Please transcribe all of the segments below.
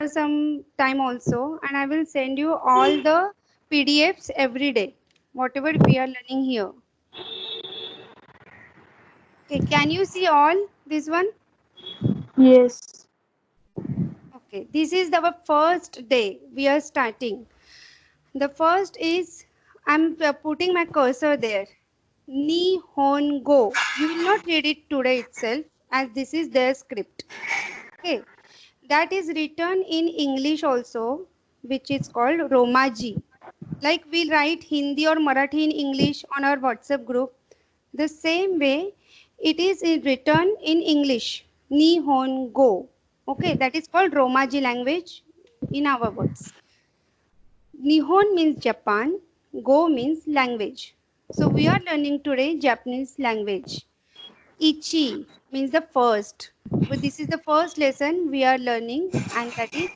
some time also, and I will send you all the PDFs every day, whatever we are learning here. Okay, can you see all this one? Yes. Okay, this is our first day. We are starting. The first is I'm putting my cursor there. Nihongo. You will not read it today itself, as this is their script. Okay, that is written in English also, which is called Romaji. Like we write Hindi or Marathi in English on our WhatsApp group, the same way it is written in English, Nihongo. Okay, that is called Romaji language in our words. Nihon means Japan, Go means language. So we are learning today Japanese language. Ichi means the first. But this is the first lesson we are learning, and that is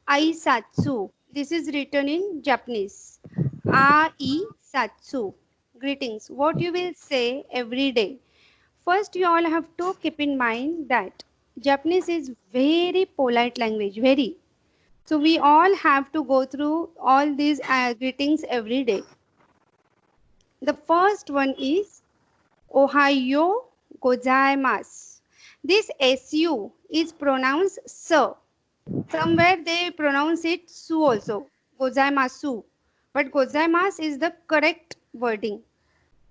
Aisatsu. This is written in Japanese. Aisatsu. Greetings. What you will say every day. First, you all have to keep in mind that Japanese is very polite language, very. So we all have to go through all these greetings every day. The first one is Ohayo gozaimasu. This SU is pronounced S. Somewhere they pronounce it su also, gozaimasu. But gozaimasu is the correct wording.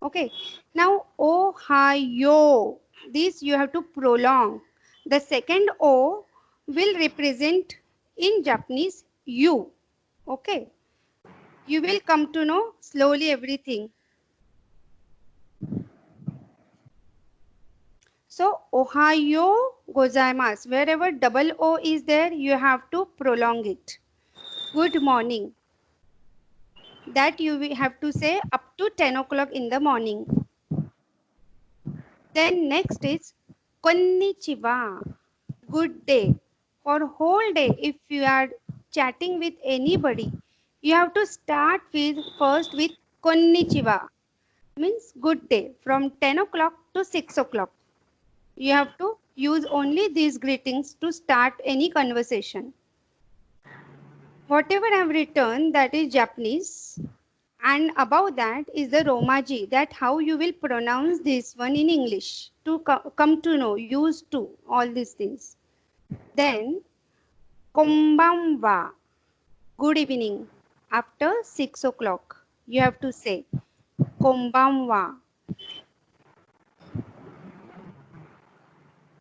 Okay. Now, Ohayo. This you have to prolong. The second O will represent in Japanese you. Okay. You will come to know slowly everything. So, Ohayo gozaimasu. Wherever double O is there, you have to prolong it. Good morning. That you will have to say up to 10 o'clock in the morning. Then next is konnichiwa. Good day. For whole day, if you are chatting with anybody, you have to start with first with konnichiwa. Means good day from 10 o'clock to 6 o'clock. You have to use only these greetings to start any conversation. Whatever I have written, that is Japanese. And above that is the Romaji, that how you will pronounce this one in English to come to know, use to all these things. Then Konbanwa, good evening. After 6 o'clock, you have to say Konbanwa.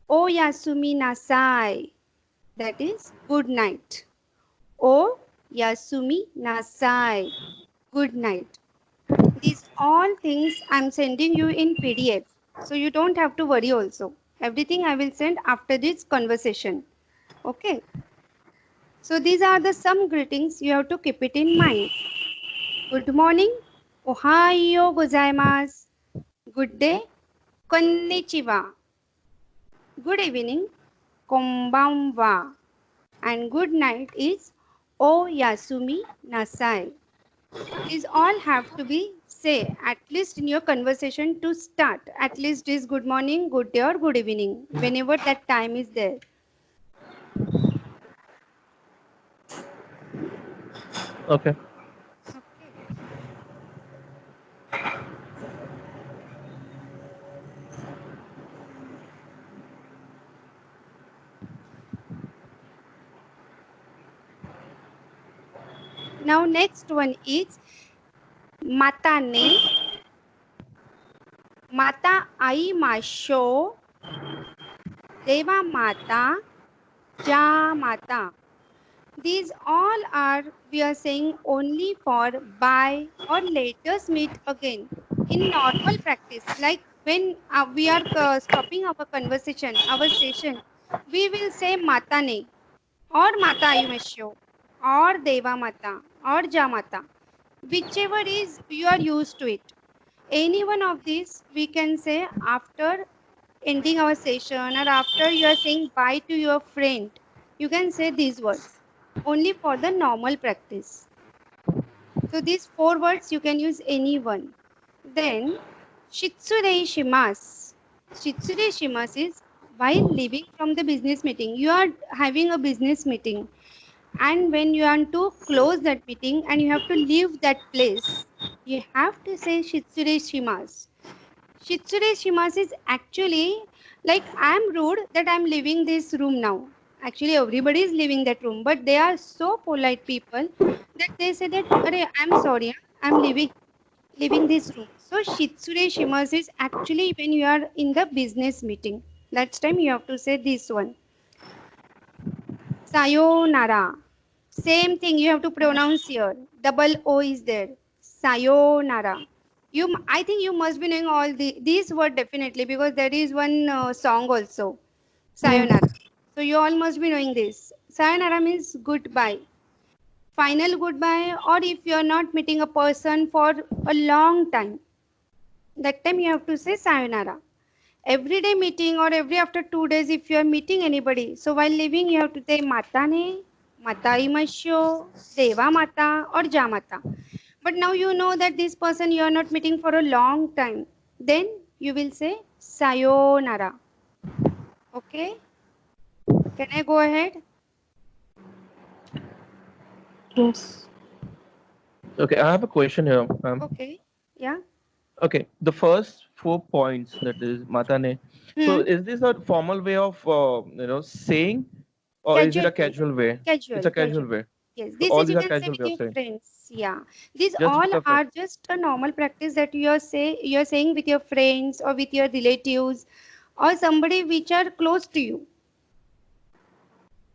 O Yasumi Nasai, that is good night. O Yasumi Nasai, good night. These all things I'm sending you in PDF. So you don't have to worry also. Everything I will send after this conversation. Okay. So these are the some greetings you have to keep it in mind. Good morning. Ohayo gozaimasu. Good day. Konnichiwa. Good evening. Konbanwa. And good night is O Yasumi Nasai. These all have to be say at least in your conversation to start. At least is good morning, good day or good evening whenever that time is there. Okay. Okay. Now next one is mata ne, mata ai masho, deva mata, ja mata. These all are we are saying only for bye or let us meet again in normal practice. Like when we are stopping our conversation, our session, we will say Mata ne or Mata Ayumeshyo or Deva Mata or Jamata, whichever is you are used to it. Any one of these we can say after ending our session or after you are saying bye to your friend. You can say these words only for the normal practice. So these four words you can use any one. Then Shitsure Shimas. Shitsure Shimas is while leaving from the business meeting. You are having a business meeting, and when you want to close that meeting and you have to leave that place, you have to say Shitsure Shimas. Shitsure Shimas is actually like I'm rude that I'm leaving this room now. Actually, everybody is leaving that room, but they are so polite people that they say that, Arey, I'm sorry, I'm leaving this room. So Shitsure Shimas is actually when you are in the business meeting. That's time you have to say this one. Sayonara. Same thing you have to pronounce here. Double O is there. Sayonara. I think you must be knowing all these words definitely because there is one song also. Yes. Sayonara. So you all must be knowing this. Sayonara means goodbye. Final goodbye, or if you are not meeting a person for a long time, that time you have to say sayonara. Everyday meeting or every after 2 days, if you are meeting anybody, so while leaving, you have to say matane, matai masyo, deva mata, or jamata. But now you know that this person you are not meeting for a long time. Then you will say sayonara. Okay? Can I go ahead? Yes. Okay, I have a question here. Okay. Yeah. Okay, the first 4 points, that is matane. So Hmm. is this a formal way of saying, or is it Casual a way. casual way? It's Casual. a casual Casual. way. Yes, So this all is you these are can say casual with way of your saying. friends. Yeah, these Just all with the friend. are just a normal practice that you're saying with your friends or with your relatives or somebody which are close to you.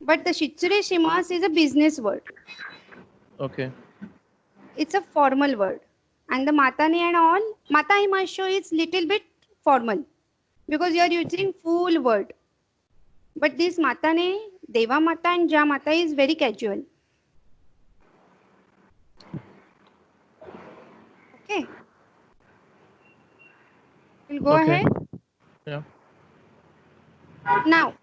But the Shitsure Shimas is a business word. Okay. It's a formal word, and the Matane and all Mata Himasho is little bit formal because you are using full word. But this Matane, Deva Mata and Ja Mata is very casual. Okay, we'll go Okay. ahead Yeah. now.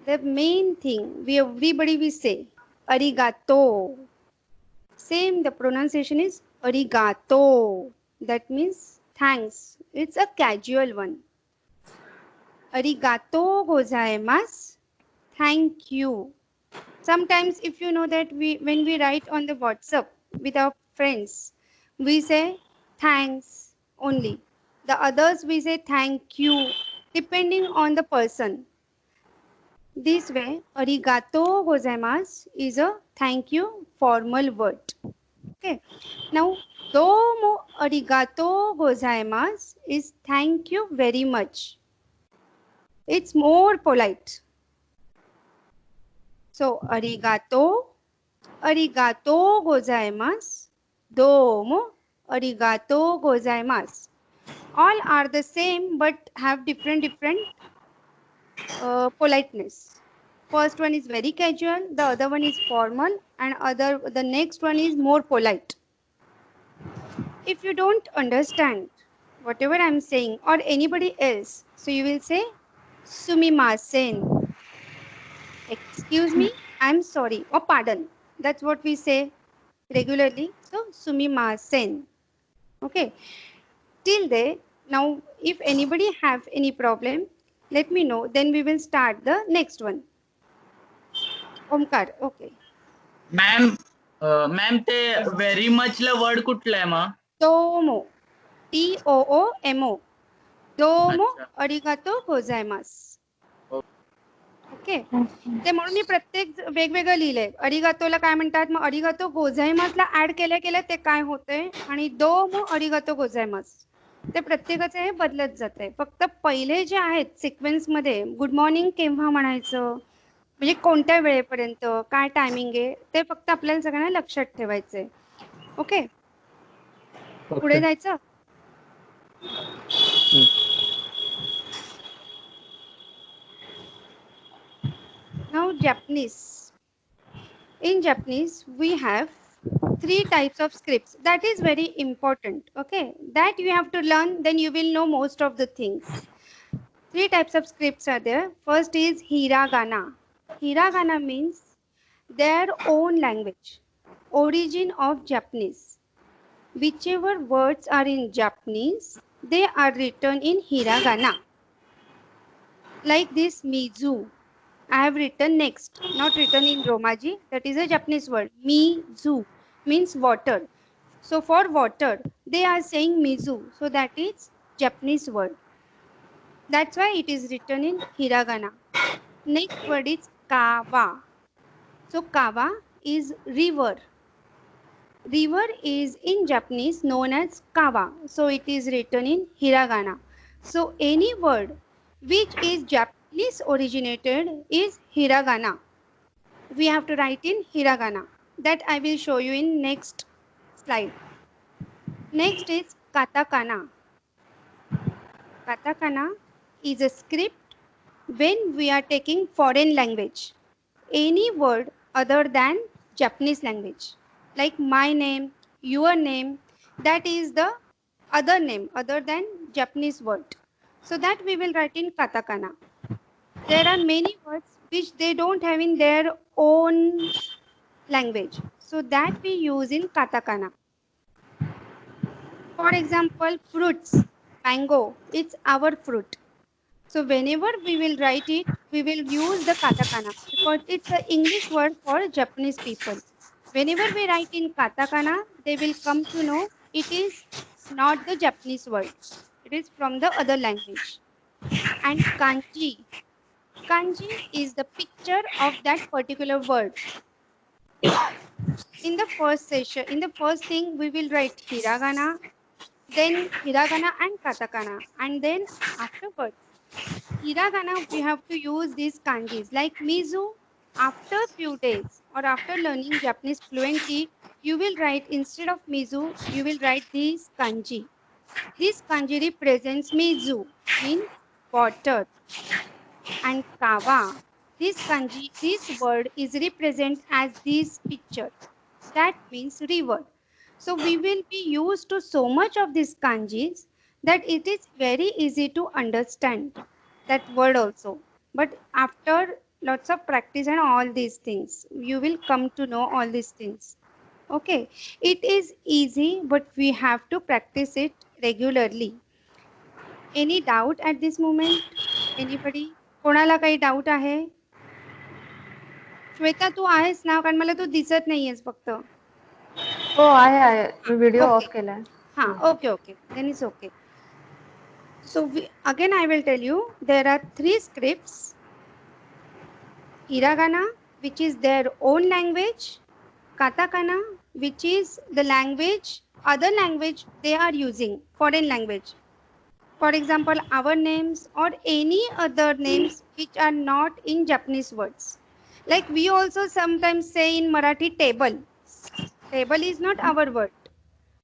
The main thing we everybody will say arigato. Same the pronunciation is arigato. That means thanks. It's a casual one. Arigato gozaimasu. Thank you. Sometimes if you know that we when we write on the WhatsApp with our friends, we say thanks only. The others we say thank you depending on the person. This way, arigato gozaimasu is a thank you formal word. Okay. Now, domo arigato gozaimasu is thank you very much. It's more polite. So, arigato gozaimasu, domo arigato gozaimasu. All are the same but have different politeness. First one is very casual, the other one is formal, and the next one is more polite. If you don't understand whatever I'm saying or anybody else, so you will say sumimasen. Excuse me, I'm sorry, or pardon. That's what we say regularly. So sumimasen. Okay. Till there, now if anybody have any problem, let me know. Then we will start the next one. Omkar. Okay. Ma'am ma'am ते very मचला word कुठला आहे मग Domo. Toomo. Domo अच्छा arigato gozaimasu. Okay Okay. ते म्हणून मी प्रत्येक वेगवेगळं लिहिलंय अरिगातोला काय म्हणतात मग अरिगातो गोझायमासला ऍड केल्या केल्या ते काय होतंय आणि दो मग अरिगातो गोझायमास ते प्रत्येकाचं हे बदलत जात आहे फक्त पहिले जे आहेत सिक्वेन्स मध्ये गुड मॉर्निंग केव्हा म्हणायचं म्हणजे कोणत्या वेळेपर्यंत काय टायमिंग आहे ते फक्त आपल्याला सगळ्यांना लक्षात ठेवायचंय ओके पुढे Okay. जायचं Hmm. Now Japanese in Japanese, we have three types of scripts. That is very important. Okay, that you have to learn, then you will know most of the things. Three types of scripts are there. First is hiragana. Hiragana means their own language, origin of Japanese. Whichever words are in Japanese, they are written in hiragana. Like this Mizu. I have written next, not written in Romaji. That is a Japanese word. Mizu means water. So for water, they are saying Mizu. So that is Japanese word. That's why it is written in hiragana. Next word is kawa. So kawa is river. River is in Japanese known as kawa. So it is written in hiragana. So any word which is Japanese originated is hiragana. We have to write in hiragana. That I will show you in next slide. Next is katakana. Katakana is a script when we are taking foreign language. Any word other than Japanese language. Like my name, your name, that is the other name other than Japanese word. So that we will write in katakana. There are many words which they don't have in their own language. So that we use in katakana. For example, fruits, mango, it's our fruit. So whenever we will write it, we will use the katakana because it's an English word for Japanese people. Whenever we write in katakana, they will come to know it is not the Japanese word. It is from the other language. And kanji. Kanji is the picture of that particular word. In the first session, in the first thing, we will write hiragana, then hiragana and katakana, and then afterwards hiragana we have to use these kanjis like Mizu. After few days or after learning Japanese fluently, you will write instead of Mizu, you will write this kanji. This kanji represents Mizu, means water, and kawa. This kanji, this word is represent as this picture. That means river. So we will be used to so much of these kanjis that it is very easy to understand that word also. But after lots of practice and all these things, you will come to know all these things. Okay, it is easy, but we have to practice it regularly. Any doubt at this moment? Anybody? कोणाला काही doubt आहे? श्वेता तू आहेस ना, कारण मला तू दिसत नाहीयेस फक्त. हो आहे मी व्हिडिओ Okay. ऑफ केलाय. Okay. Then it's okay. So again, I will tell you, there are three scripts. Hiragana, which is their own language. Katakana, which is the language, other language they are using, foreign language. For example, our names or any other names which are not in Japanese words. Like we also sometimes say in Marathi table. Table is not our word,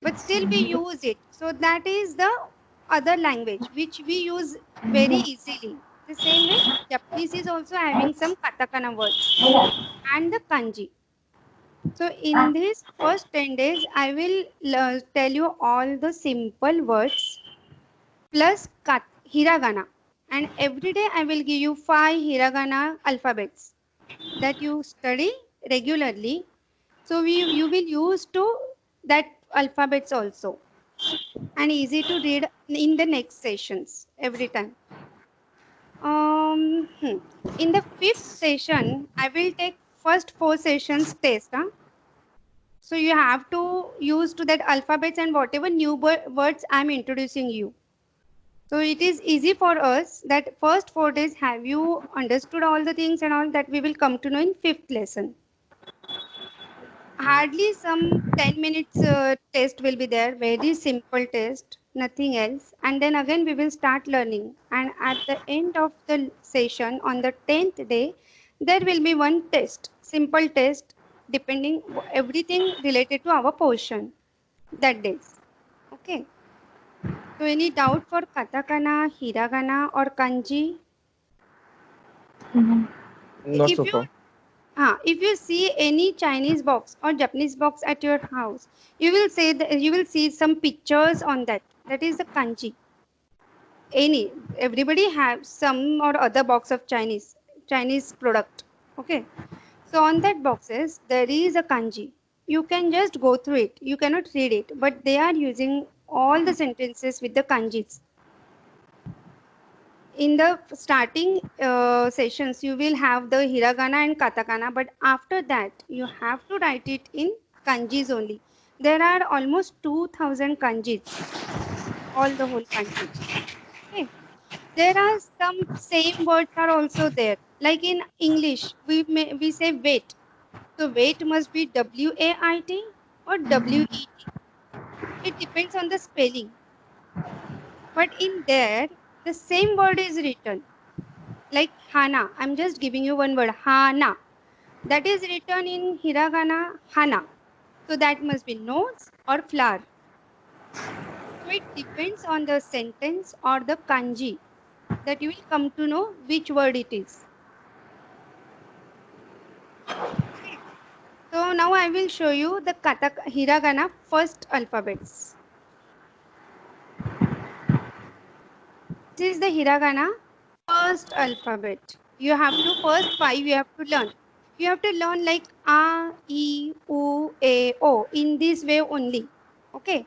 but still we use it. So that is the other language which we use very easily. The same way, Japanese is also having some katakana words and the kanji. So in this first 10 days, I will tell you all the simple words plus hiragana. And every day I will give you 5 hiragana alphabets that you study regularly. So you will use to that alphabets also. And easy to read in the next sessions every time. In the 5th session, I will take first 4 sessions test. So you have to use to that alphabets and whatever new words I'm introducing you. So it is easy for us that first 4 days have you understood all the things and all that we will come to know in 5th lesson. Hardly some 10 minutes test will be there, very simple test, nothing else. And then again we will start learning. And at the end of the session on the 10th day, there will be one test, simple test, depending everything related to our portion that days. Okay. So any doubt for katakana, hiragana or kanji? Not If so you far. If you see any Chinese box or Japanese box at your house, you will say that you will see some pictures on that. That is the kanji. Everybody have some or other box of Chinese product. Okay. So on that boxes there is a kanji. You can just go through it. You cannot read it, but they are using all the sentences with the kanjis. in the starting sessions, you will have the hiragana and katakana, but after that, you have to write it in kanjis only. There are almost 2000 kanjis, all the whole kanjis. Okay. There are some same words are also there. Like in English, we say wait. So wait must be WAIT or WET. It depends on the spelling. But in there, the same word is written. Like Hana. I'm just giving you one word. Hana. That is written in Hiragana Hana. So that must be nose or flower. So it depends on the sentence or the kanji that you will come to know which word it is. Okay. So now I will show you the Hiragana first alphabets. This is the Hiragana first alphabet. You have to first 5 you have to learn. You have to learn like A, E, U, A, O in this way only. Okay.